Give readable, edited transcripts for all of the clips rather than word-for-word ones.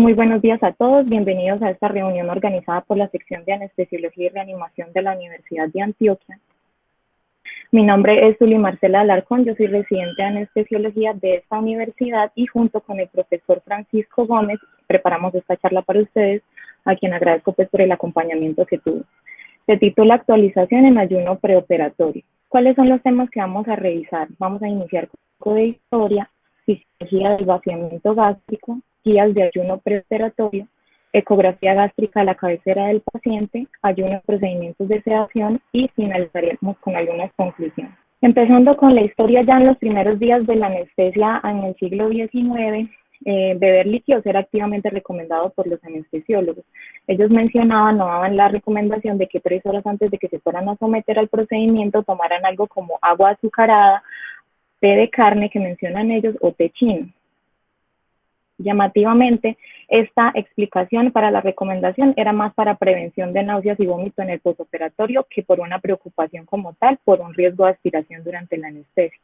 Muy buenos días a todos, bienvenidos a esta reunión organizada por la sección de Anestesiología y Reanimación de la Universidad de Antioquia. Mi nombre es Zuli Marcela Alarcón, yo soy residente de Anestesiología de esta universidad y junto con el profesor Francisco Gómez preparamos esta charla para ustedes, a quien agradezco pues por el acompañamiento que tuvo. Se titula Actualización en ayuno preoperatorio. ¿Cuáles son los temas que vamos a revisar? Vamos a iniciar con un poco de historia, fisiología del vaciamiento gástrico, guías de ayuno preoperatorio, ecografía gástrica a la cabecera del paciente, ayuno, procedimientos de sedación y finalizaremos con algunas conclusiones. Empezando con la historia, ya en los primeros días de la anestesia en el siglo XIX, beber líquidos era activamente recomendado por los anestesiólogos. Ellos mencionaban, no daban la recomendación de que 3 horas antes de que se fueran a someter al procedimiento tomaran algo como agua azucarada, té de carne que mencionan ellos o té chino. Llamativamente, esta explicación para la recomendación era más para prevención de náuseas y vómito en el postoperatorio que por una preocupación como tal, por un riesgo de aspiración durante la anestesia.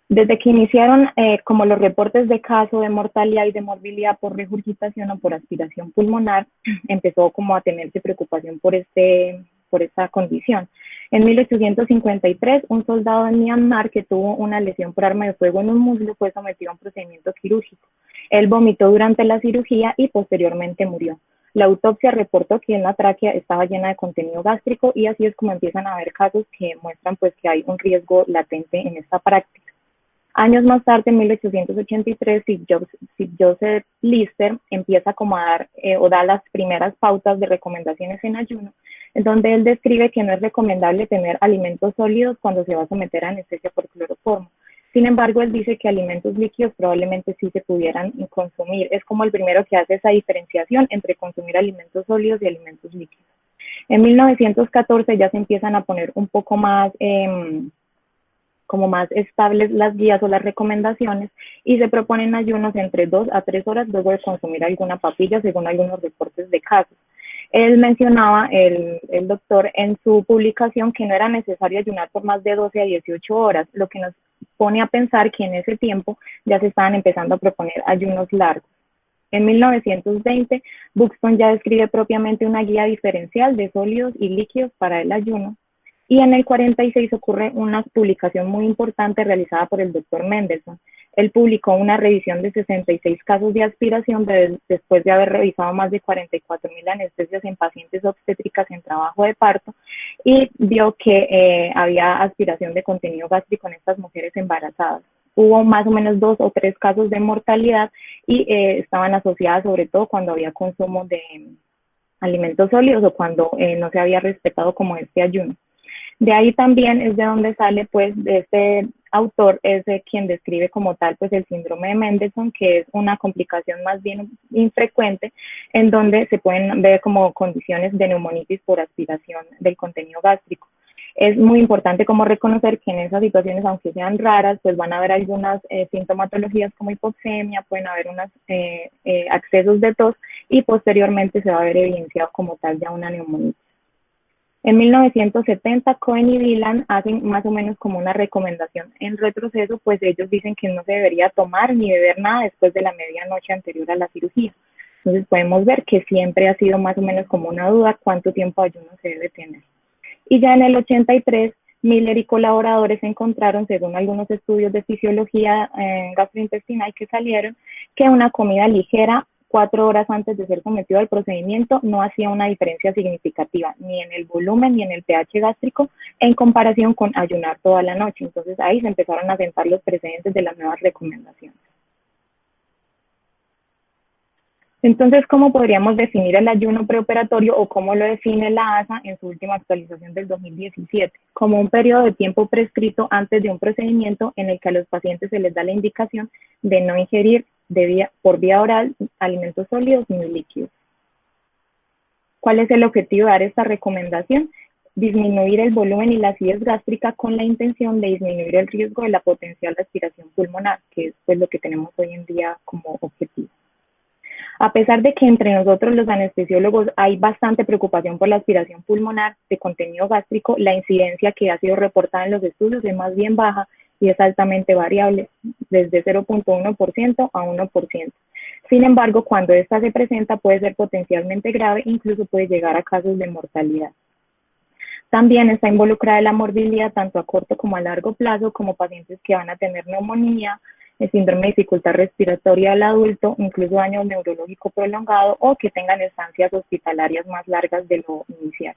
Desde que iniciaron como los reportes de caso de mortalidad y de morbilidad por regurgitación o por aspiración pulmonar, empezó como a tenerse preocupación por esta condición. En 1853, un soldado de Myanmar que tuvo una lesión por arma de fuego en un muslo fue sometido a un procedimiento quirúrgico. Él vomitó durante la cirugía y posteriormente murió. La autopsia reportó que en la tráquea estaba llena de contenido gástrico y así es como empiezan a haber casos que muestran pues que hay un riesgo latente en esta práctica. Años más tarde, en 1883, Sir Joseph Lister empieza como a dar o da las primeras pautas de recomendaciones en ayuno, en donde él describe que no es recomendable tener alimentos sólidos cuando se va a someter a anestesia por cloroformo. Sin embargo, él dice que alimentos líquidos probablemente sí se pudieran consumir. Es como el primero que hace esa diferenciación entre consumir alimentos sólidos y alimentos líquidos. En 1914 ya se empiezan a poner un poco más como más estables las guías o las recomendaciones y se proponen ayunos entre 2 a 3 horas luego de consumir alguna papilla según algunos reportes de casos. Él mencionaba, el doctor, en su publicación que no era necesario ayunar por más de 12 a 18 horas, lo que nos pone a pensar que en ese tiempo ya se estaban empezando a proponer ayunos largos. En 1920, Buxton ya describe propiamente una guía diferencial de sólidos y líquidos para el ayuno. Y en el 46 ocurre una publicación muy importante realizada por el doctor Mendelssohn. Él publicó una revisión de 66 casos de aspiración después de haber revisado más de 44.000 anestesias en pacientes obstétricas en trabajo de parto y vio que había aspiración de contenido gástrico en estas mujeres embarazadas. Hubo más o menos 2 o 3 casos de mortalidad y estaban asociadas sobre todo cuando había consumo de alimentos sólidos o cuando no se había respetado como este ayuno. De ahí también es de donde sale, pues, de este autor, es quien describe como tal, pues, el síndrome de Mendelssohn, que es una complicación más bien infrecuente, en donde se pueden ver como condiciones de neumonitis por aspiración del contenido gástrico. Es muy importante como reconocer que en esas situaciones, aunque sean raras, pues van a haber algunas sintomatologías como hipoxemia, pueden haber unos accesos de tos y posteriormente se va a ver evidenciado como tal ya una neumonitis. En 1970, Cohen y Dillon hacen más o menos como una recomendación en retroceso, pues ellos dicen que no se debería tomar ni beber nada después de la medianoche anterior a la cirugía. Entonces podemos ver que siempre ha sido más o menos como una duda cuánto tiempo de ayuno se debe tener. Y ya en el 83, Miller y colaboradores encontraron, según algunos estudios de fisiología gastrointestinal que salieron, que una comida ligera 4 horas antes de ser sometido al procedimiento no hacía una diferencia significativa ni en el volumen ni en el pH gástrico en comparación con ayunar toda la noche. Entonces ahí se empezaron a sentar los precedentes de las nuevas recomendaciones. Entonces, ¿cómo podríamos definir el ayuno preoperatorio o cómo lo define la ASA en su última actualización del 2017? Como un periodo de tiempo prescrito antes de un procedimiento en el que a los pacientes se les da la indicación de no ingerir por vía oral alimentos sólidos ni líquidos. ¿Cuál es el objetivo de dar esta recomendación? Disminuir el volumen y la acidez gástrica con la intención de disminuir el riesgo de la potencial aspiración pulmonar, que es pues lo que tenemos hoy en día como objetivo. A pesar de que entre nosotros los anestesiólogos hay bastante preocupación por la aspiración pulmonar de contenido gástrico, la incidencia que ha sido reportada en los estudios es más bien baja y es altamente variable, desde 0.1% a 1%. Sin embargo, cuando esta se presenta puede ser potencialmente grave, incluso puede llegar a casos de mortalidad. También está involucrada la morbilidad tanto a corto como a largo plazo, como pacientes que van a tener neumonía, el síndrome de dificultad respiratoria del adulto, incluso daño neurológico prolongado o que tengan estancias hospitalarias más largas de lo inicial.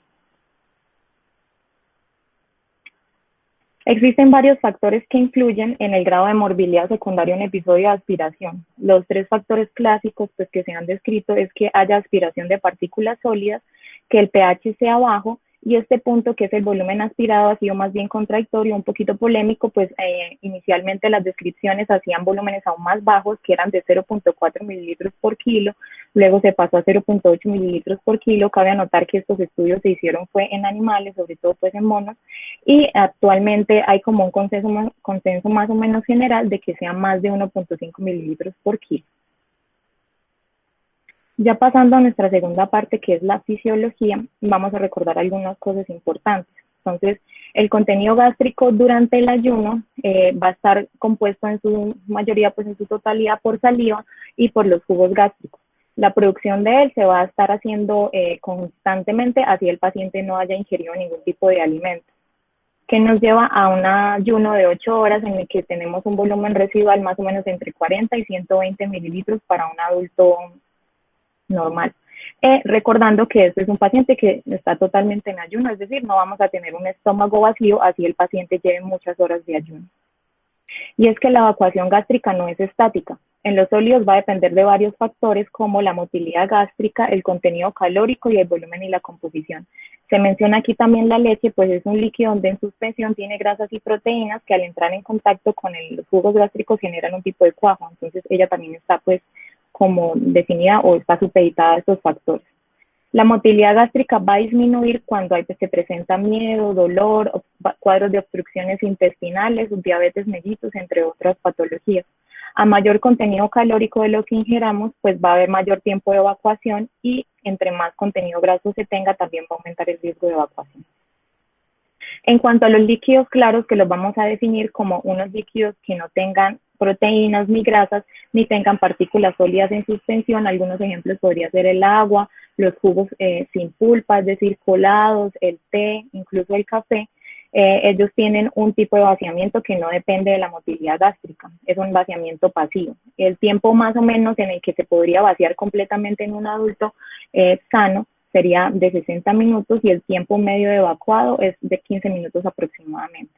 Existen varios factores que influyen en el grado de morbilidad secundaria en episodio de aspiración. Los 3 factores clásicos pues, que se han descrito es que haya aspiración de partículas sólidas, que el pH sea bajo, y este punto, que es el volumen aspirado, ha sido más bien contradictorio, un poquito polémico, pues inicialmente las descripciones hacían volúmenes aún más bajos, que eran de 0.4 mililitros por kilo, luego se pasó a 0.8 mililitros por kilo. Cabe anotar que estos estudios se hicieron fue en animales, sobre todo pues en monos, y actualmente hay como un consenso más o menos general de que sean más de 1.5 mililitros por kilo. Ya pasando a nuestra segunda parte, que es la fisiología, vamos a recordar algunas cosas importantes. Entonces, el contenido gástrico durante el ayuno va a estar compuesto en su mayoría, pues en su totalidad, por saliva y por los jugos gástricos. La producción de él se va a estar haciendo constantemente, así el paciente no haya ingerido ningún tipo de alimento, que nos lleva a un ayuno de 8 horas en el que tenemos un volumen residual más o menos entre 40 y 120 mililitros para un adulto normal. Recordando que este es un paciente que está totalmente en ayuno, es decir, no vamos a tener un estómago vacío, así el paciente lleve muchas horas de ayuno. Y es que la evacuación gástrica no es estática. En los sólidos va a depender de varios factores como la motilidad gástrica, el contenido calórico y el volumen y la composición. Se menciona aquí también la leche, pues es un líquido donde en suspensión tiene grasas y proteínas que al entrar en contacto con los jugos gástricos generan un tipo de cuajo, entonces ella también está pues como definida o está supeditada a estos factores. La motilidad gástrica va a disminuir cuando se presenta miedo, dolor, cuadros de obstrucciones intestinales, diabetes mellitus, entre otras patologías. A mayor contenido calórico de lo que ingeramos, pues va a haber mayor tiempo de evacuación y entre más contenido graso se tenga, también va a aumentar el riesgo de evacuación. En cuanto a los líquidos claros, que los vamos a definir como unos líquidos que no tengan proteínas ni grasas, ni tengan partículas sólidas en suspensión. Algunos ejemplos podría ser el agua, los jugos sin pulpa, es decir, colados, el té, incluso el café. Ellos tienen un tipo de vaciamiento que no depende de la motilidad gástrica, es un vaciamiento pasivo. El tiempo más o menos en el que se podría vaciar completamente en un adulto sano sería de 60 minutos y el tiempo medio de evacuado es de 15 minutos aproximadamente.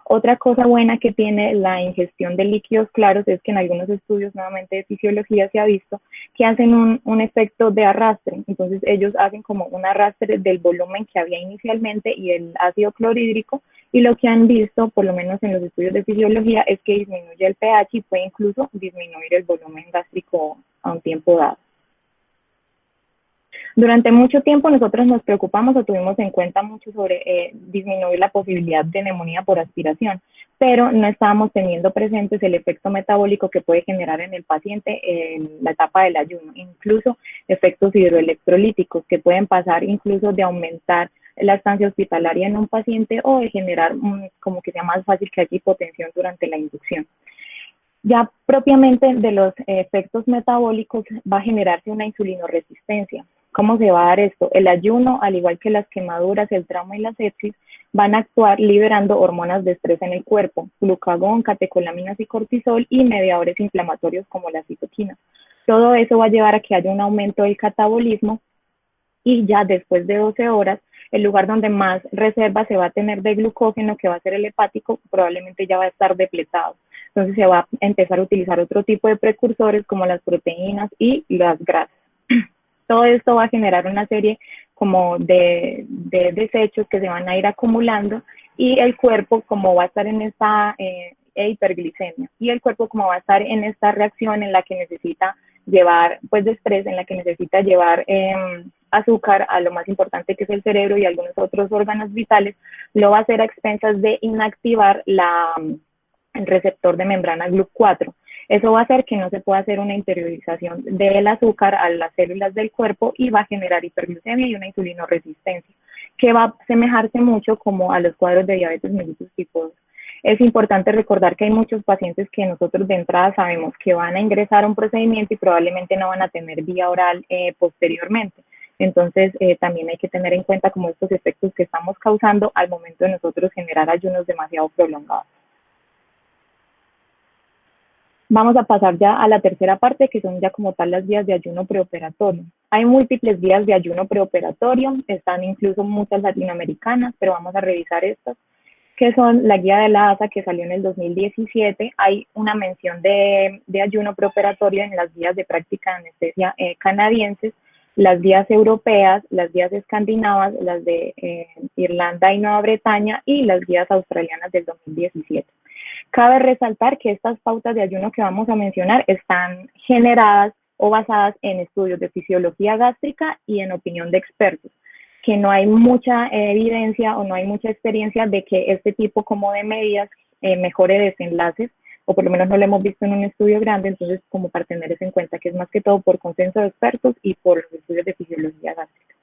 Otra cosa buena que tiene la ingestión de líquidos claros es que en algunos estudios, nuevamente de fisiología, se ha visto que hacen un efecto de arrastre. Entonces ellos hacen como un arrastre del volumen que había inicialmente y el ácido clorhídrico, y lo que han visto, por lo menos en los estudios de fisiología, es que disminuye el pH y puede incluso disminuir el volumen gástrico a un tiempo dado. Durante mucho tiempo nosotros nos preocupamos o tuvimos en cuenta mucho sobre disminuir la posibilidad de neumonía por aspiración, pero no estábamos teniendo presentes el efecto metabólico que puede generar en el paciente en la etapa del ayuno, incluso efectos hidroelectrolíticos que pueden pasar incluso de aumentar la estancia hospitalaria en un paciente o de generar como que sea más fácil que haya hipotensión durante la inducción. Ya propiamente de los efectos metabólicos va a generarse una insulinoresistencia. ¿Cómo se va a dar esto? El ayuno, al igual que las quemaduras, el trauma y la sepsis, van a actuar liberando hormonas de estrés en el cuerpo, glucagón, catecolaminas y cortisol, y mediadores inflamatorios como la citoquina. Todo eso va a llevar a que haya un aumento del catabolismo y ya después de 12 horas, el lugar donde más reserva se va a tener de glucógeno, que va a ser el hepático, probablemente ya va a estar depletado. Entonces se va a empezar a utilizar otro tipo de precursores como las proteínas y las grasas. Todo esto va a generar una serie como de desechos que se van a ir acumulando, y el cuerpo, como va a estar en esta hiperglicemia, y el cuerpo como va a estar en esta reacción en la que necesita llevar, pues de estrés, en la que necesita llevar azúcar a lo más importante que es el cerebro y algunos otros órganos vitales, lo va a hacer a expensas de inactivar el receptor de membrana GLUT4. Eso va a hacer que no se pueda hacer una interiorización del azúcar a las células del cuerpo y va a generar hiperglucemia y una insulinoresistencia, que va a asemejarse mucho como a los cuadros de diabetes mellitus tipo 2. Es importante recordar que hay muchos pacientes que nosotros de entrada sabemos que van a ingresar a un procedimiento y probablemente no van a tener vía oral posteriormente. Entonces, también hay que tener en cuenta como estos efectos que estamos causando al momento de nosotros generar ayunos demasiado prolongados. Vamos a pasar ya a la tercera parte, que son ya como tal las vías de ayuno preoperatorio. Hay múltiples vías de ayuno preoperatorio, están incluso muchas latinoamericanas, pero vamos a revisar estas, que son la guía de la ASA que salió en el 2017. Hay una mención de ayuno preoperatorio en las guías de práctica de anestesia canadienses, las guías europeas, las guías escandinavas, las de Irlanda y Nueva Bretaña y las guías australianas del 2017. Cabe resaltar que estas pautas de ayuno que vamos a mencionar están generadas o basadas en estudios de fisiología gástrica y en opinión de expertos, que no hay mucha evidencia o no hay mucha experiencia de que este tipo como de medidas mejore desenlaces, o por lo menos no lo hemos visto en un estudio grande, entonces como para tener eso en cuenta, que es más que todo por consenso de expertos y por los estudios de fisiología gástrica.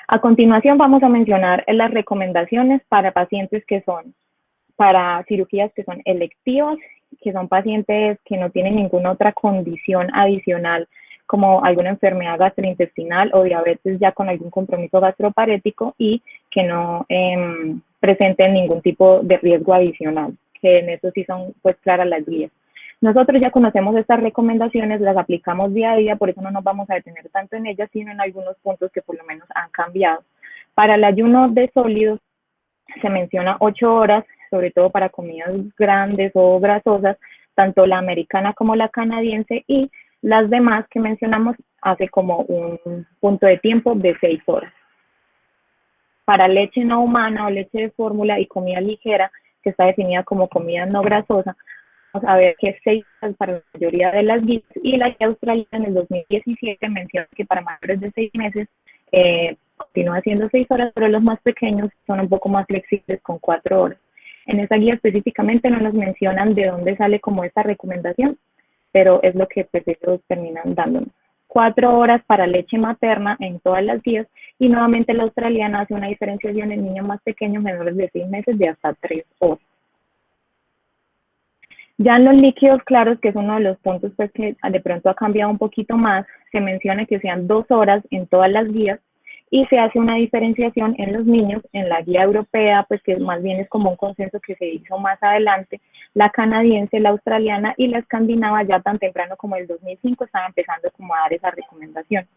A continuación vamos a mencionar las recomendaciones para pacientes que son para cirugías que son electivas, que son pacientes que no tienen ninguna otra condición adicional, como alguna enfermedad gastrointestinal o diabetes ya con algún compromiso gastroparético y que no presenten ningún tipo de riesgo adicional, que en eso sí son pues claras las guías. Nosotros ya conocemos estas recomendaciones, las aplicamos día a día, por eso no nos vamos a detener tanto en ellas, sino en algunos puntos que por lo menos han cambiado. Para el ayuno de sólidos se menciona 8 horas, sobre todo para comidas grandes o grasosas, tanto la americana como la canadiense, y las demás que mencionamos hace como un punto de tiempo de 6 horas. Para leche no humana o leche de fórmula y comida ligera, que está definida como comida no grasosa, vamos a ver que 6 horas para la mayoría de las guías, y la guía australiana en el 2017 menciona que para mayores de 6 meses continúa siendo 6 horas, pero los más pequeños son un poco más flexibles con 4 horas. En esa guía específicamente no nos mencionan de dónde sale como esta recomendación, pero es lo que pues ellos terminan dándonos. 4 horas para leche materna en todas las guías, y nuevamente la australiana hace una diferenciación en niños más pequeños, menores de 6 meses, de hasta 3 horas. Ya en los líquidos claros, que es uno de los puntos pues, que de pronto ha cambiado un poquito más, se menciona que sean 2 horas en todas las guías, y se hace una diferenciación en los niños, en la guía europea, pues que más bien es como un consenso que se hizo más adelante, la canadiense, la australiana y la escandinava ya tan temprano como el 2005 estaba empezando como a dar esa recomendación,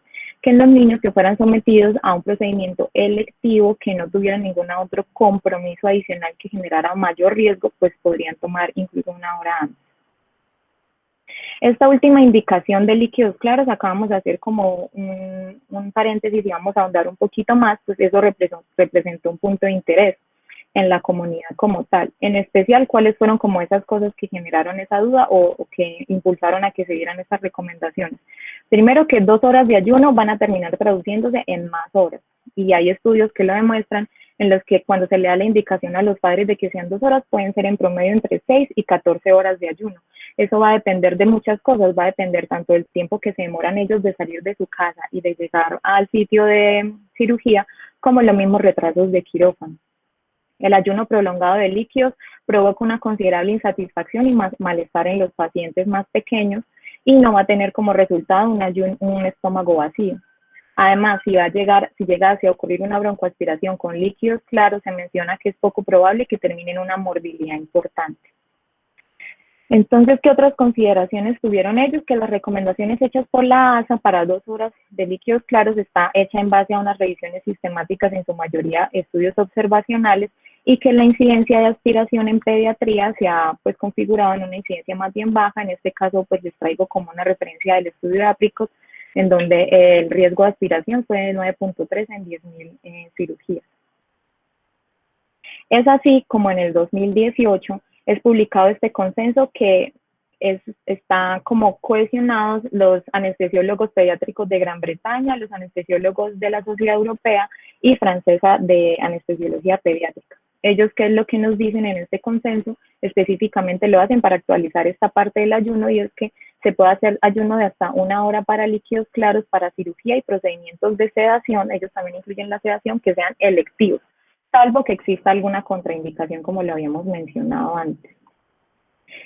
que en los niños que fueran sometidos a un procedimiento electivo, que no tuvieran ningún otro compromiso adicional que generara mayor riesgo, pues podrían tomar incluso 1 hora antes. Esta última indicación de líquidos claros, acabamos de hacer como un paréntesis y vamos a ahondar un poquito más, pues eso representó un punto de interés en la comunidad como tal. En especial, ¿cuáles fueron como esas cosas que generaron esa duda o que impulsaron a que se dieran estas recomendaciones? Primero, que 2 horas de ayuno van a terminar traduciéndose en más horas, y hay estudios que lo demuestran, en los que cuando se le da la indicación a los padres de que sean 2 horas, pueden ser en promedio entre 6 y 14 horas de ayuno. Eso va a depender de muchas cosas, va a depender tanto del tiempo que se demoran ellos de salir de su casa y de llegar al sitio de cirugía, como los mismos retrasos de quirófano. El ayuno prolongado de líquidos provoca una considerable insatisfacción y malestar en los pacientes más pequeños, y no va a tener como resultado un estómago vacío. Además, si llegase a ocurrir una broncoaspiración con líquidos claros, se menciona que es poco probable que termine en una morbilidad importante. Entonces, ¿qué otras consideraciones tuvieron ellos? Que las recomendaciones hechas por la ASA para 2 horas de líquidos claros está hecha en base a unas revisiones sistemáticas, en su mayoría estudios observacionales, y que la incidencia de aspiración en pediatría se ha pues configurado en una incidencia más bien baja. En este caso, pues les traigo como una referencia del estudio de Apricot, en donde el riesgo de aspiración fue de 9.3 en 10.000 cirugías. Es así como en el 2018 es publicado este consenso, que está como cohesionados los anestesiólogos pediátricos de Gran Bretaña, los anestesiólogos de la Sociedad Europea y Francesa de Anestesiología Pediátrica. Ellos, ¿qué es lo que nos dicen en este consenso? Específicamente lo hacen para actualizar esta parte del ayuno, y es que se puede hacer ayuno de hasta 1 hora para líquidos claros, para cirugía y procedimientos de sedación. Ellos también incluyen la sedación, que sean electivos. salvo que exista alguna contraindicación como lo habíamos mencionado antes.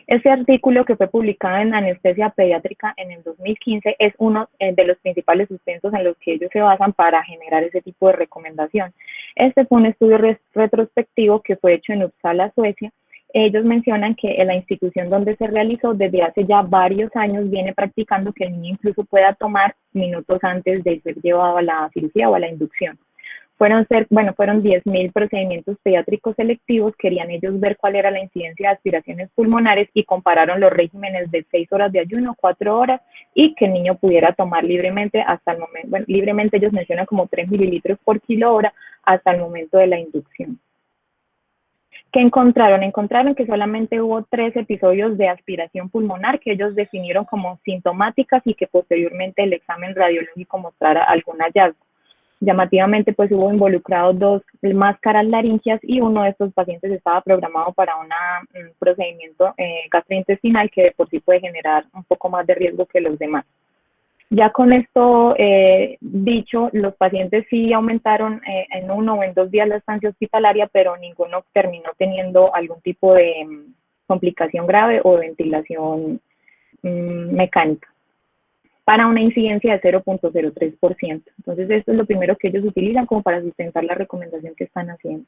Este artículo, que fue publicado en Anestesia Pediátrica en el 2015, es uno de los principales sustentos en los que ellos se basan para generar ese tipo de recomendación. Este fue un estudio retrospectivo que fue hecho en Uppsala, Suecia. Ellos mencionan que en la institución donde se realizó desde hace ya varios años viene practicando que el niño incluso pueda tomar minutos antes de ser llevado a la cirugía o a la inducción. Fueron 10.000 procedimientos pediátricos selectivos. Querían ellos ver cuál era la incidencia de aspiraciones pulmonares y compararon los regímenes de 6 horas de ayuno, 4 horas, y que el niño pudiera tomar libremente hasta el momento. Bueno, libremente ellos mencionan como 3 mililitros por kilo hora hasta el momento de la inducción. ¿Qué encontraron? Encontraron que solamente hubo 3 episodios de aspiración pulmonar que ellos definieron como sintomáticas y que posteriormente el examen radiológico mostrara algún hallazgo. Llamativamente, pues hubo involucrados 2 máscaras laringias y uno de estos pacientes estaba programado para un procedimiento gastrointestinal que de por sí puede generar un poco más de riesgo que los demás. Ya con esto dicho, los pacientes sí aumentaron en 1 o en 2 días la estancia hospitalaria, pero ninguno terminó teniendo algún tipo de complicación grave o de ventilación mecánica, para una incidencia de 0.03%. Entonces, esto es lo primero que ellos utilizan como para sustentar la recomendación que están haciendo.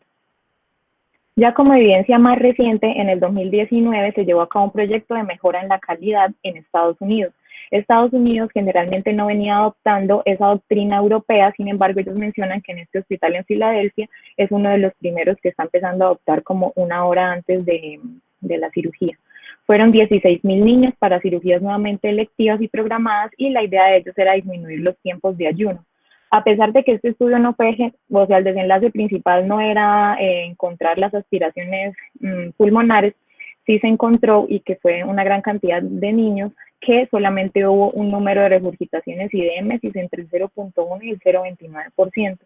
Ya como evidencia más reciente, en el 2019 se llevó a cabo un proyecto de mejora en la calidad en Estados Unidos. Estados Unidos generalmente no venía adoptando esa doctrina europea, sin embargo, ellos mencionan que en este hospital en Filadelfia es uno de los primeros que está empezando a adoptar como 1 hora antes de la cirugía. Fueron 16.000 niños para cirugías nuevamente electivas y programadas, y la idea de ellos era disminuir los tiempos de ayuno. A pesar de que este estudio no fue, o sea, el desenlace principal no era encontrar las aspiraciones pulmonares, sí se encontró, y que fue una gran cantidad de niños, que solamente hubo un número de regurgitaciones y de émesis entre el 0.1 y el 0.29%.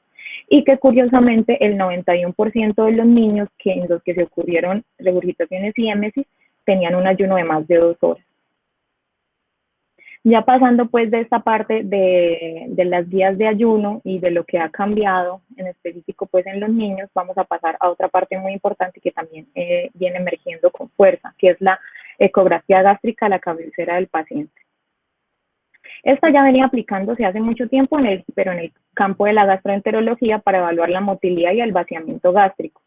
Y que curiosamente el 91% de los niños en los que se ocurrieron regurgitaciones y émesis tenían un ayuno de más de 2 horas. Ya pasando pues de esta parte de las guías de ayuno y de lo que ha cambiado en específico pues en los niños, vamos a pasar a otra parte muy importante que también viene emergiendo con fuerza, que es la ecografía gástrica a la cabecera del paciente. Esta ya venía aplicándose hace mucho tiempo, pero en el campo de la gastroenterología, para evaluar la motilidad y el vaciamiento gástrico.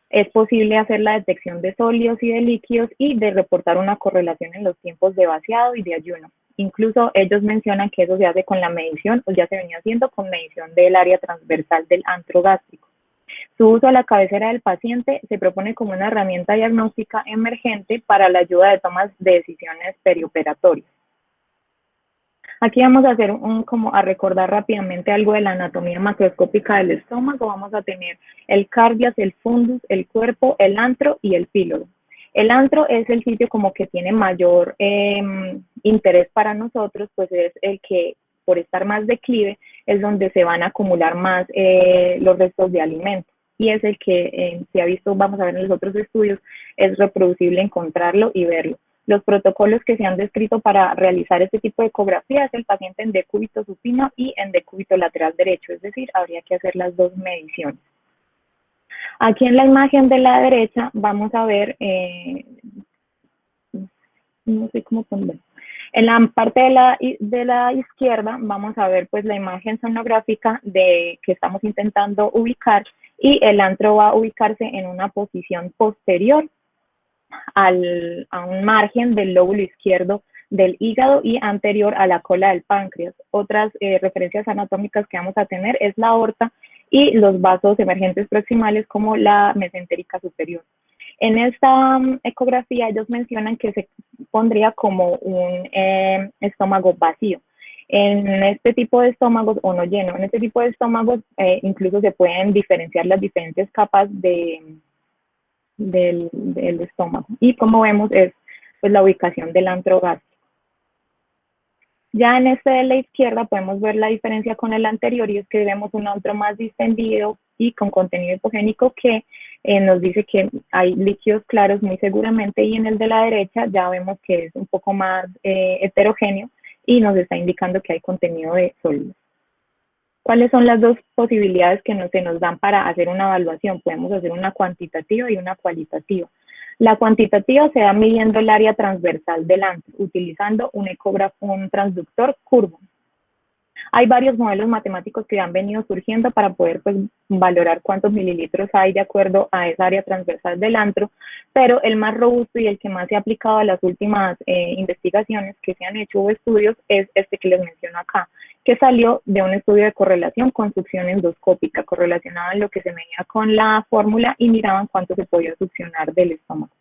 Es posible hacer la detección de sólidos y de líquidos y de reportar una correlación en los tiempos de vaciado y de ayuno. Incluso ellos mencionan que eso se hace con la medición, o ya se venía haciendo con medición del área transversal del antro gástrico. Su uso a la cabecera del paciente se propone como una herramienta diagnóstica emergente para la ayuda de tomas de decisiones perioperatorias. Aquí vamos a hacer como a recordar rápidamente algo de la anatomía macroscópica del estómago. Vamos a tener el cardias, el fundus, el cuerpo, el antro y el píloro. El antro es el sitio como que tiene mayor interés para nosotros, pues es el que, por estar más declive, es donde se van a acumular más los restos de alimento. Y es el que se ha visto, vamos a ver en los otros estudios, es reproducible encontrarlo y verlo. Los protocolos que se han descrito para realizar este tipo de ecografía es el paciente en decúbito supino y en decúbito lateral derecho, es decir, habría que hacer las 2 mediciones. Aquí en la imagen de la derecha vamos a ver, no sé cómo poner. En la parte de la izquierda vamos a ver pues la imagen sonográfica que estamos intentando ubicar, y el antro va a ubicarse en una posición posterior a un margen del lóbulo izquierdo del hígado y anterior a la cola del páncreas. Otras referencias anatómicas que vamos a tener es la aorta y los vasos emergentes proximales como la mesentérica superior. En esta ecografía ellos mencionan que se pondría como un estómago vacío. En este tipo de estómagos, o no lleno, en este tipo de estómagos incluso se pueden diferenciar las diferentes capas del estómago. Y como vemos es pues la ubicación del antro gástrico. Ya en este de la izquierda podemos ver la diferencia con el anterior, y es que vemos un antro más distendido y con contenido hipogénico que nos dice que hay líquidos claros muy seguramente, y en el de la derecha ya vemos que es un poco más heterogéneo y nos está indicando que hay contenido de sólidos. ¿Cuáles son las dos posibilidades que se nos dan para hacer una evaluación? Podemos hacer una cuantitativa y una cualitativa. La cuantitativa se da midiendo el área transversal del antro, utilizando un ecógrafo, un transductor curvo. Hay varios modelos matemáticos que han venido surgiendo para poder pues, valorar cuántos mililitros hay de acuerdo a esa área transversal del antro, pero el más robusto y el que más se ha aplicado a las últimas investigaciones que se han hecho o estudios es este que les menciono acá, que salió de un estudio de correlación con succión endoscópica, correlacionaban lo que se medía con la fórmula y miraban cuánto se podía succionar del estómago.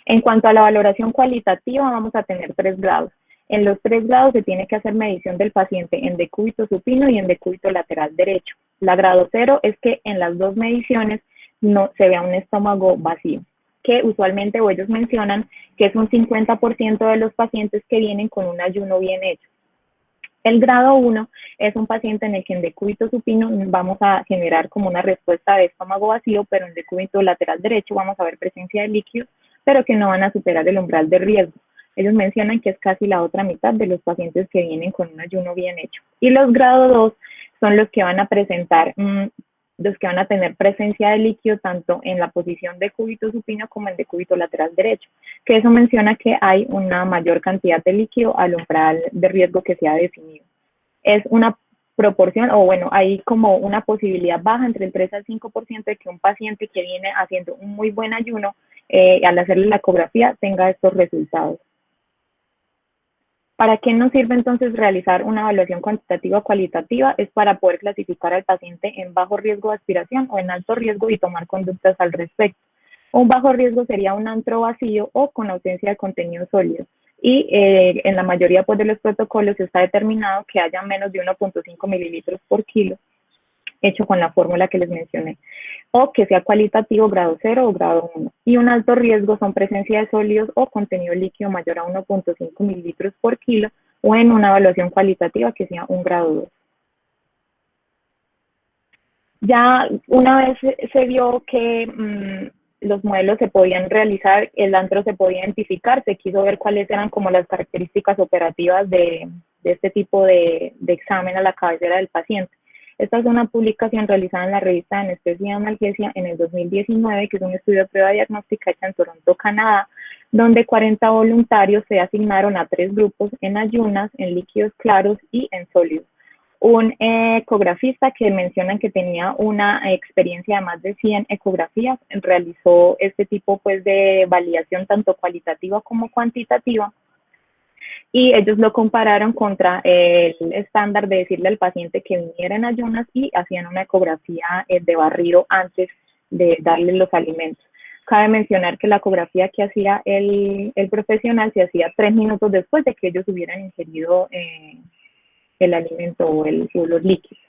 En cuanto a la valoración cualitativa, vamos a tener 3 grados. En los 3 grados se tiene que hacer medición del paciente en decúbito supino y en decúbito lateral derecho. La grado 0 es que en las dos mediciones no se vea un estómago vacío, que usualmente o ellos mencionan que es un 50% de los pacientes que vienen con un ayuno bien hecho. El grado 1 es un paciente en el que en decúbito supino vamos a generar como una respuesta de estómago vacío, pero en decúbito lateral derecho vamos a ver presencia de líquidos, pero que no van a superar el umbral de riesgo. Ellos mencionan que es casi la otra mitad de los pacientes que vienen con un ayuno bien hecho. Y los grado 2 son los que van a presentar, los que van a tener presencia de líquido tanto en la posición de decúbito supino como en decúbito lateral derecho, que eso menciona que hay una mayor cantidad de líquido al umbral de riesgo que se ha definido. Es una proporción, o bueno, hay como una posibilidad baja entre el 3 al 5% de que un paciente que viene haciendo un muy buen ayuno, al hacerle la ecografía, tenga estos resultados. ¿Para qué nos sirve entonces realizar una evaluación cuantitativa o cualitativa? Es para poder clasificar al paciente en bajo riesgo de aspiración o en alto riesgo y tomar conductas al respecto. Un bajo riesgo sería un antro vacío o con ausencia de contenido sólido. Y en la mayoría pues, de los protocolos está determinado que haya menos de 1.5 mililitros por kilo, hecho con la fórmula que les mencioné, o que sea cualitativo grado 0 o grado 1. Y un alto riesgo son presencia de sólidos o contenido líquido mayor a 1.5 mililitros por kilo, o en una evaluación cualitativa que sea un grado 2. Ya una vez se vio que los modelos se podían realizar, el antro se podía identificar, se quiso ver cuáles eran como las características operativas de este tipo de examen a la cabecera del paciente. Esta es una publicación realizada en la revista de Anestesia y Analgesia en el 2019, que es un estudio de prueba diagnóstica hecha en Toronto, Canadá, donde 40 voluntarios se asignaron a 3 grupos en ayunas, en líquidos claros y en sólidos. Un ecografista que mencionan que tenía una experiencia de más de 100 ecografías, realizó este tipo pues, de validación tanto cualitativa como cuantitativa, y ellos lo compararon contra el estándar de decirle al paciente que viniera en ayunas y hacían una ecografía de barrido antes de darle los alimentos. Cabe mencionar que la ecografía que hacía el profesional se hacía 3 minutos después de que ellos hubieran ingerido el alimento o los líquidos.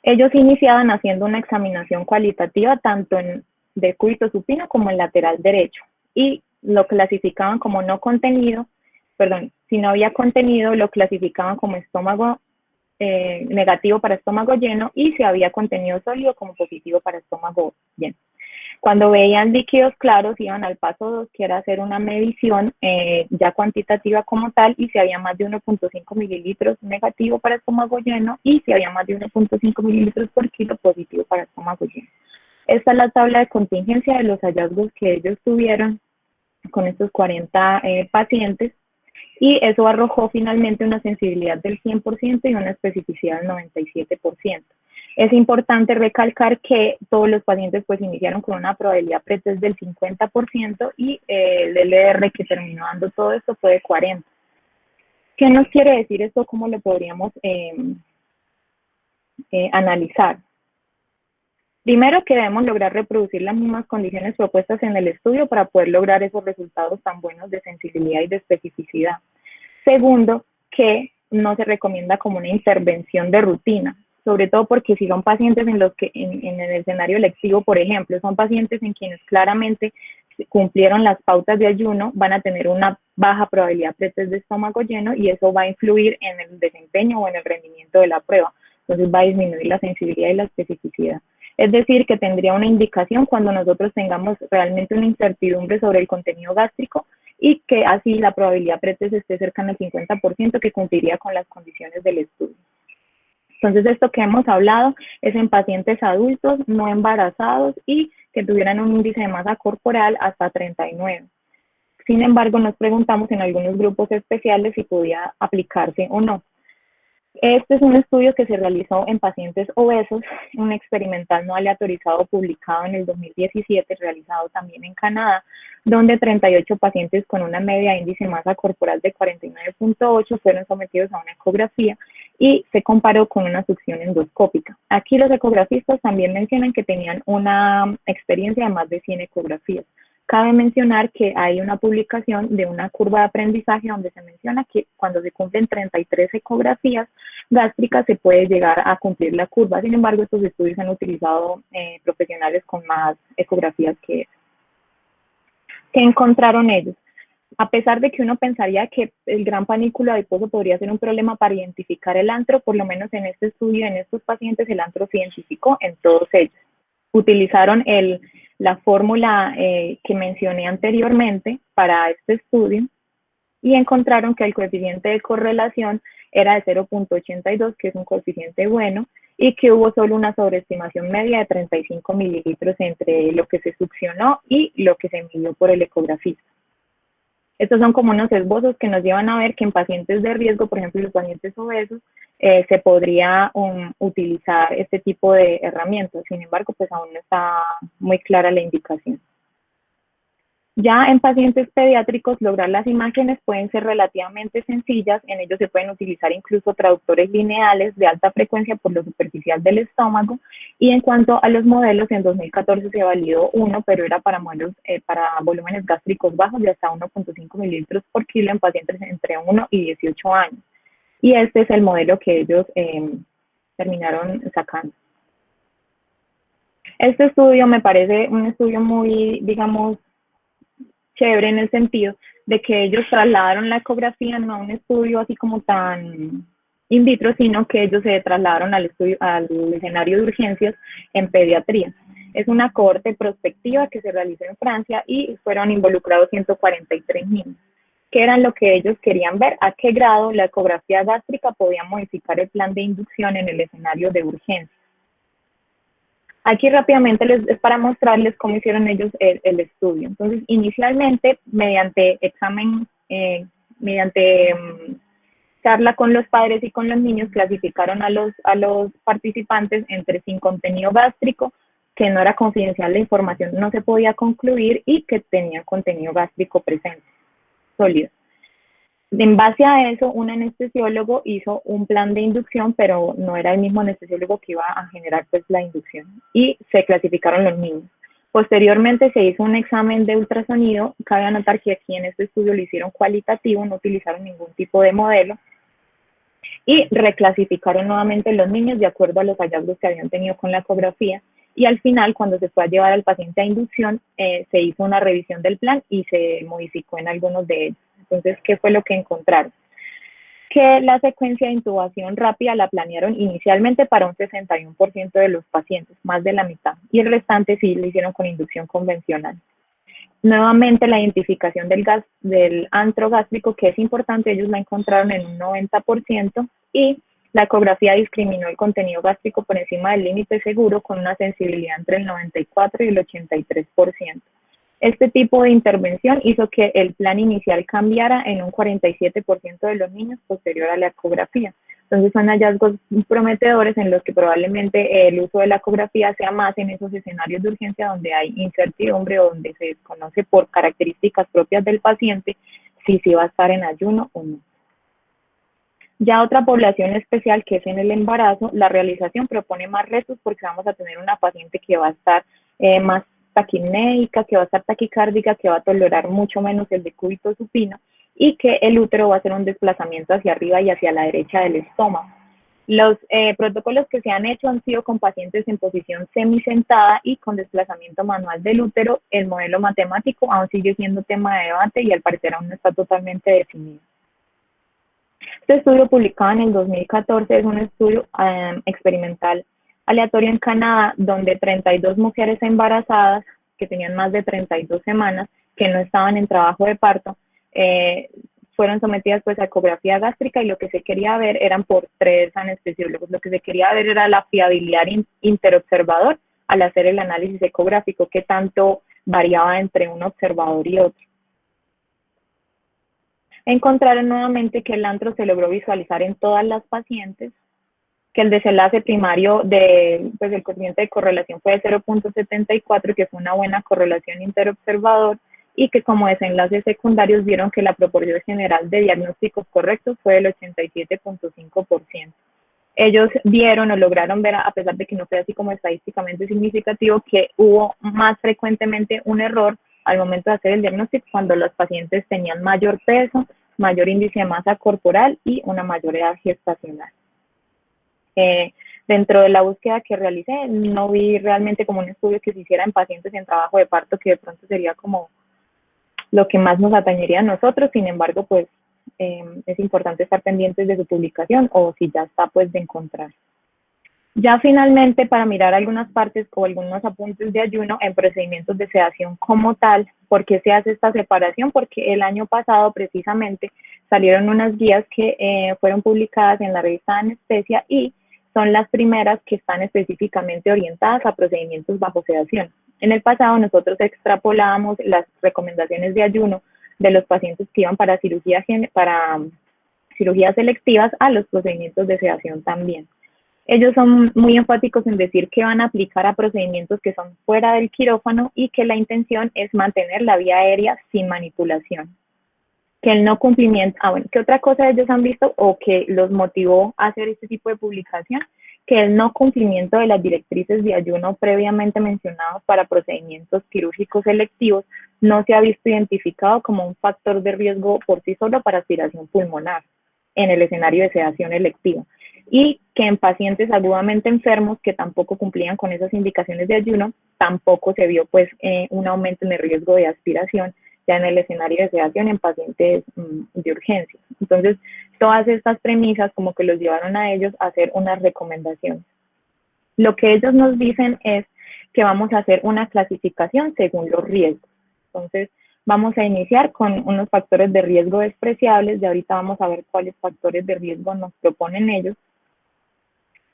Ellos iniciaban haciendo una examinación cualitativa tanto en decúbito supino como en lateral derecho y lo clasificaban como no contenido, perdón, si no había contenido lo clasificaban como estómago negativo para estómago lleno y si había contenido sólido como positivo para estómago lleno. Cuando veían líquidos claros iban al paso 2, que era hacer una medición ya cuantitativa como tal, y si había más de 1.5 mililitros negativo para estómago lleno y si había más de 1.5 mililitros por kilo positivo para estómago lleno. Esta es la tabla de contingencia de los hallazgos que ellos tuvieron con estos 40 pacientes, y eso arrojó finalmente una sensibilidad del 100% y una especificidad del 97%. Es importante recalcar que todos los pacientes pues iniciaron con una probabilidad pretest del 50% y el LR que terminó dando todo esto fue de 40%. ¿Qué nos quiere decir esto? ¿Cómo lo podríamos analizar? Primero, que debemos lograr reproducir las mismas condiciones propuestas en el estudio para poder lograr esos resultados tan buenos de sensibilidad y de especificidad. Segundo, que no se recomienda como una intervención de rutina, sobre todo porque si son pacientes en los que en el escenario electivo, por ejemplo, son pacientes en quienes claramente cumplieron las pautas de ayuno, van a tener una baja probabilidad pretest de estómago lleno y eso va a influir en el desempeño o en el rendimiento de la prueba. Entonces va a disminuir la sensibilidad y la especificidad. Es decir, que tendría una indicación cuando nosotros tengamos realmente una incertidumbre sobre el contenido gástrico y que así la probabilidad pretest esté cercana al 50% que cumpliría con las condiciones del estudio. Entonces, esto que hemos hablado es en pacientes adultos no embarazados y que tuvieran un índice de masa corporal hasta 39. Sin embargo, nos preguntamos en algunos grupos especiales si podía aplicarse o no. Este es un estudio que se realizó en pacientes obesos, un experimental no aleatorizado publicado en el 2017, realizado también en Canadá, donde 38 pacientes con una media de índice de masa corporal de 49.8 fueron sometidos a una ecografía y se comparó con una succión endoscópica. Aquí los ecografistas también mencionan que tenían una experiencia de más de 100 ecografías. Cabe mencionar que hay una publicación de una curva de aprendizaje donde se menciona que cuando se cumplen 33 ecografías gástricas se puede llegar a cumplir la curva. Sin embargo, estos estudios han utilizado profesionales con más ecografías que eso. ¿Qué encontraron ellos? A pesar de que uno pensaría que el gran panículo adiposo podría ser un problema para identificar el antro, por lo menos en este estudio, en estos pacientes, el antro se identificó en todos ellos. Utilizaron la fórmula que mencioné anteriormente para este estudio y encontraron que el coeficiente de correlación era de 0.82, que es un coeficiente bueno, y que hubo solo una sobreestimación media de 35 mililitros entre lo que se succionó y lo que se midió por el ecografista. Estos son como unos esbozos que nos llevan a ver que en pacientes de riesgo, por ejemplo, los pacientes obesos, se podría utilizar este tipo de herramientas. Sin embargo, pues aún no está muy clara la indicación. Ya en pacientes pediátricos, lograr las imágenes pueden ser relativamente sencillas. En ellos se pueden utilizar incluso traductores lineales de alta frecuencia por lo superficial del estómago. Y en cuanto a los modelos, en 2014 se validó uno, pero era para modelos para volúmenes gástricos bajos de hasta 1.5 mililitros por kilo en pacientes entre 1 y 18 años. Y este es el modelo que ellos terminaron sacando. Este estudio me parece un estudio muy, digamos, chévere en el sentido de que ellos trasladaron la ecografía no a un estudio así como tan in vitro, sino que ellos se trasladaron al escenario de urgencias en pediatría. Es una cohorte prospectiva que se realizó en Francia y fueron involucrados 143 niños, que eran lo que ellos querían ver, a qué grado la ecografía gástrica podía modificar el plan de inducción en el escenario de urgencia. Aquí rápidamente es para mostrarles cómo hicieron ellos el estudio. Entonces, inicialmente, mediante examen, charla con los padres y con los niños, clasificaron a los participantes entre sin contenido gástrico, que no era confidencial, la información no se podía concluir, y que tenía contenido gástrico presente, sólido. En base a eso, un anestesiólogo hizo un plan de inducción, pero no era el mismo anestesiólogo que iba a generar pues la inducción, y se clasificaron los niños. Posteriormente se hizo un examen de ultrasonido. Cabe anotar que aquí en este estudio lo hicieron cualitativo, no utilizaron ningún tipo de modelo, y reclasificaron nuevamente los niños de acuerdo a los hallazgos que habían tenido con la ecografía. Y al final, cuando se fue a llevar al paciente a inducción, se hizo una revisión del plan y se modificó en algunos de ellos. Entonces, ¿qué fue lo que encontraron? Que la secuencia de intubación rápida la planearon inicialmente para un 61% de los pacientes, más de la mitad, y el restante sí lo hicieron con inducción convencional. Nuevamente, la identificación del antro gástrico, que es importante, ellos la encontraron en un 90%, y la ecografía discriminó el contenido gástrico por encima del límite seguro con una sensibilidad entre el 94 y el 83%. Este tipo de intervención hizo que el plan inicial cambiara en un 47% de los niños posterior a la ecografía. Entonces son hallazgos prometedores en los que probablemente el uso de la ecografía sea más en esos escenarios de urgencia donde hay incertidumbre o donde se desconoce por características propias del paciente si va a estar en ayuno o no. Ya otra población especial, que es en el embarazo, la realización propone más retos porque vamos a tener una paciente que va a estar más taquipnéica, que va a estar taquicárdica, que va a tolerar mucho menos el decúbito supino, y que el útero va a hacer un desplazamiento hacia arriba y hacia la derecha del estómago. Los protocolos que se han hecho han sido con pacientes en posición semisentada y con desplazamiento manual del útero. El modelo matemático aún sigue siendo tema de debate y al parecer aún no está totalmente definido. Este estudio, publicado en el 2014, es un estudio experimental aleatorio en Canadá, donde 32 mujeres embarazadas que tenían más de 32 semanas, que no estaban en trabajo de parto, fueron sometidas pues a ecografía gástrica y lo que se quería ver eran por 3 anestesiólogos. Lo que se quería ver era la fiabilidad interobservador al hacer el análisis ecográfico, que tanto variaba entre un observador y otro. Encontraron nuevamente que el antro se logró visualizar en todas las pacientes, que el desenlace primario de, pues, el coeficiente de correlación fue de 0.74, que fue una buena correlación interobservador, y que como desenlaces secundarios vieron que la proporción general de diagnósticos correctos fue del 87.5%. Ellos vieron o lograron ver, a pesar de que no fue así como estadísticamente significativo, que hubo más frecuentemente un error al momento de hacer el diagnóstico cuando los pacientes tenían mayor peso, mayor índice de masa corporal y una mayor edad gestacional. Dentro de la búsqueda que realicé, no vi realmente como un estudio que se hiciera en pacientes en trabajo de parto, que de pronto sería como lo que más nos atañería a nosotros. Sin embargo, pues es importante estar pendientes de su publicación o si ya está, pues de encontrar. Ya finalmente, para mirar algunas partes o algunos apuntes de ayuno en procedimientos de sedación como tal, ¿por qué se hace esta separación? Porque el año pasado precisamente salieron unas guías que fueron publicadas en la revista de Anestesia y son las primeras que están específicamente orientadas a procedimientos bajo sedación. En el pasado nosotros extrapolábamos las recomendaciones de ayuno de los pacientes que iban para cirugías selectivas a los procedimientos de sedación también. Ellos son muy enfáticos en decir que van a aplicar a procedimientos que son fuera del quirófano y que la intención es mantener la vía aérea sin manipulación. Que el no cumplimiento, bueno, ¿qué otra cosa ellos han visto o que los motivó a hacer este tipo de publicación? Que el no cumplimiento de las directrices de ayuno previamente mencionados para procedimientos quirúrgicos selectivos no se ha visto identificado como un factor de riesgo por sí solo para aspiración pulmonar en el escenario de sedación electiva, y que en pacientes agudamente enfermos que tampoco cumplían con esas indicaciones de ayuno, tampoco se vio pues un aumento en el riesgo de aspiración ya en el escenario de sedación en pacientes de urgencia. Entonces, todas estas premisas como que los llevaron a ellos a hacer unas recomendaciones. Lo que ellos nos dicen es que vamos a hacer una clasificación según los riesgos. Entonces, vamos a iniciar con unos factores de riesgo despreciables, y ahorita vamos a ver cuáles factores de riesgo nos proponen ellos,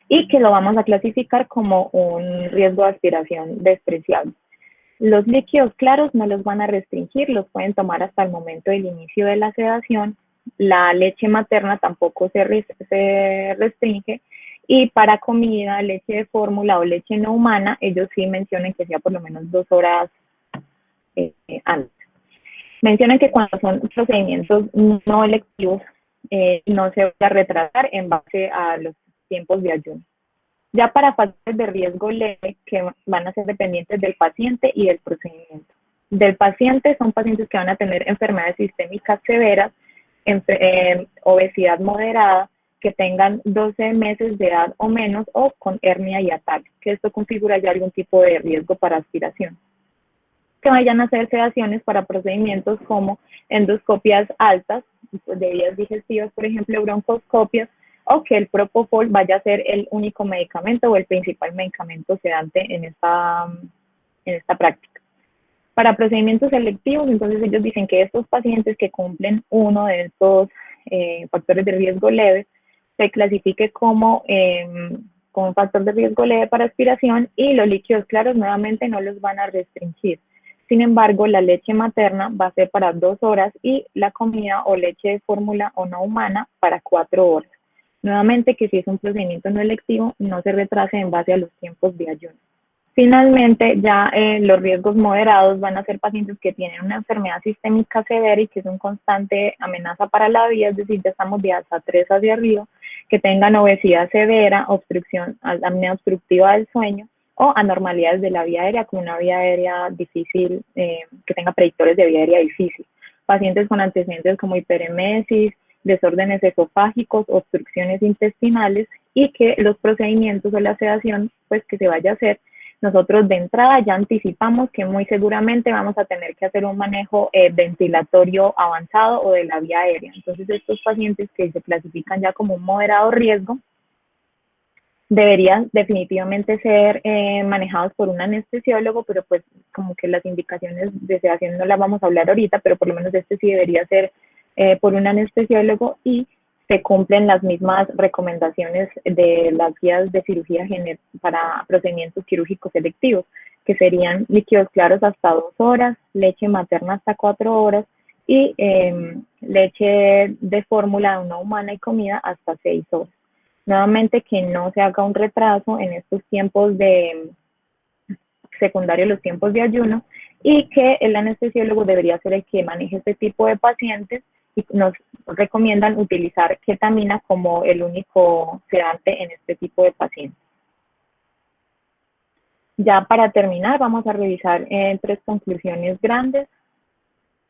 y que lo vamos a clasificar como un riesgo de aspiración despreciable. Los líquidos claros no los van a restringir, los pueden tomar hasta el momento del inicio de la sedación. La leche materna tampoco se restringe. Y para comida, leche de fórmula o leche no humana, ellos sí mencionan que sea por lo menos 2 horas antes. Mencionan que cuando son procedimientos no electivos, no se va a retrasar en base a los tiempos de ayuno. Ya para factores de riesgo leve, que van a ser dependientes del paciente y del procedimiento. Del paciente son pacientes que van a tener enfermedades sistémicas severas, obesidad moderada, que tengan 12 meses de edad o menos o con hernia hiatal, que esto configura ya algún tipo de riesgo para aspiración. Que vayan a hacer sedaciones para procedimientos como endoscopias altas, de vías digestivas, por ejemplo, broncoscopias, o que el propofol vaya a ser el único medicamento o el principal medicamento sedante en esta práctica. Para procedimientos selectivos, entonces ellos dicen que estos pacientes que cumplen uno de estos factores de riesgo leve se clasifique como un factor de riesgo leve para aspiración, y los líquidos claros nuevamente no los van a restringir. Sin embargo, la leche materna va a ser para 2 horas y la comida o leche de fórmula o no humana para 4 horas. Nuevamente, que si es un procedimiento no electivo, no se retrase en base a los tiempos de ayuno. Finalmente, ya los riesgos moderados van a ser pacientes que tienen una enfermedad sistémica severa y que es una constante amenaza para la vida, es decir, ya estamos de hasta 3 hacia arriba, que tengan obesidad severa, apnea obstructiva del sueño o anormalidades de la vía aérea, como una vía aérea difícil, que tenga predictores de vía aérea difícil. Pacientes con antecedentes como hiperemesis, desórdenes esofágicos, obstrucciones intestinales, y que los procedimientos o la sedación pues que se vaya a hacer, nosotros de entrada ya anticipamos que muy seguramente vamos a tener que hacer un manejo ventilatorio avanzado o de la vía aérea. Entonces estos pacientes que se clasifican ya como un moderado riesgo deberían definitivamente ser manejados por un anestesiólogo, pero pues como que las indicaciones de sedación no las vamos a hablar ahorita, pero por lo menos este sí debería ser por un anestesiólogo y se cumplen las mismas recomendaciones de las guías de cirugía para procedimientos quirúrgicos selectivos, que serían líquidos claros hasta 2 horas, leche materna hasta 4 horas y leche de fórmula de una humana y comida hasta 6 horas. Nuevamente, que no se haga un retraso en estos tiempos de secundario, los tiempos de ayuno, y que el anestesiólogo debería ser el que maneje este tipo de pacientes y nos recomiendan utilizar ketamina como el único sedante en este tipo de pacientes. Ya para terminar, vamos a revisar 3 conclusiones grandes.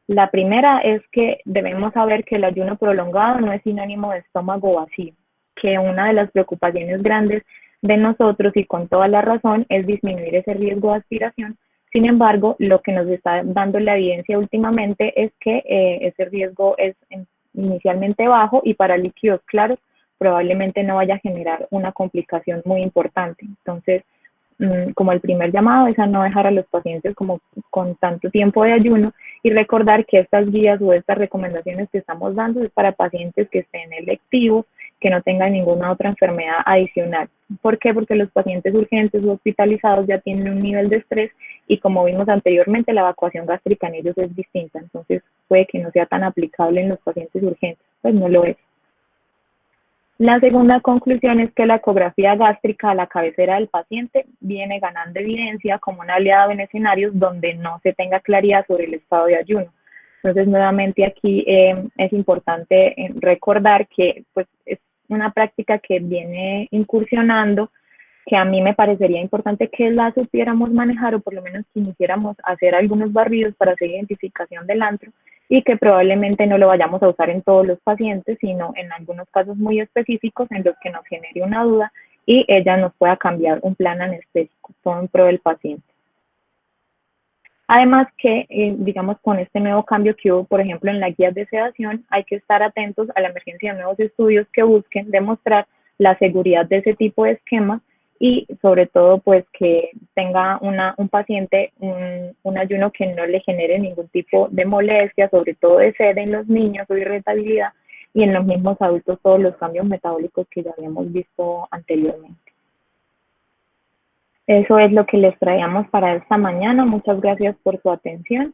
La primera es que debemos saber que el ayuno prolongado no es sinónimo de estómago vacío, que una de las preocupaciones grandes de nosotros, y con toda la razón, es disminuir ese riesgo de aspiración. Sin embargo, lo que nos está dando la evidencia últimamente es que ese riesgo es inicialmente bajo y para líquidos claros probablemente no vaya a generar una complicación muy importante. Entonces, como el primer llamado es a no dejar a los pacientes como con tanto tiempo de ayuno y recordar que estas guías o estas recomendaciones que estamos dando es para pacientes que estén electivos, que no tengan ninguna otra enfermedad adicional. ¿Por qué? Porque los pacientes urgentes o hospitalizados ya tienen un nivel de estrés y como vimos anteriormente, la evacuación gástrica en ellos es distinta, entonces puede que no sea tan aplicable en los pacientes urgentes, pues no lo es. La segunda conclusión es que la ecografía gástrica a la cabecera del paciente viene ganando evidencia como un aliado en escenarios donde no se tenga claridad sobre el estado de ayuno. Entonces, nuevamente aquí es importante recordar que pues, es una práctica que viene incursionando, que a mí me parecería importante que la supiéramos manejar o por lo menos que iniciáramos a hacer algunos barridos para hacer identificación del antro y que probablemente no lo vayamos a usar en todos los pacientes, sino en algunos casos muy específicos en los que nos genere una duda y ella nos pueda cambiar un plan anestésico, todo en pro del paciente. Además que, digamos, con este nuevo cambio que hubo, por ejemplo, en las guías de sedación, hay que estar atentos a la emergencia de nuevos estudios que busquen demostrar la seguridad de ese tipo de esquemas y sobre todo pues que tenga un paciente un ayuno que no le genere ningún tipo de molestia, sobre todo de sed en los niños o irritabilidad, y en los mismos adultos todos los cambios metabólicos que ya habíamos visto anteriormente. Eso es lo que les traíamos para esta mañana. Muchas gracias por su atención.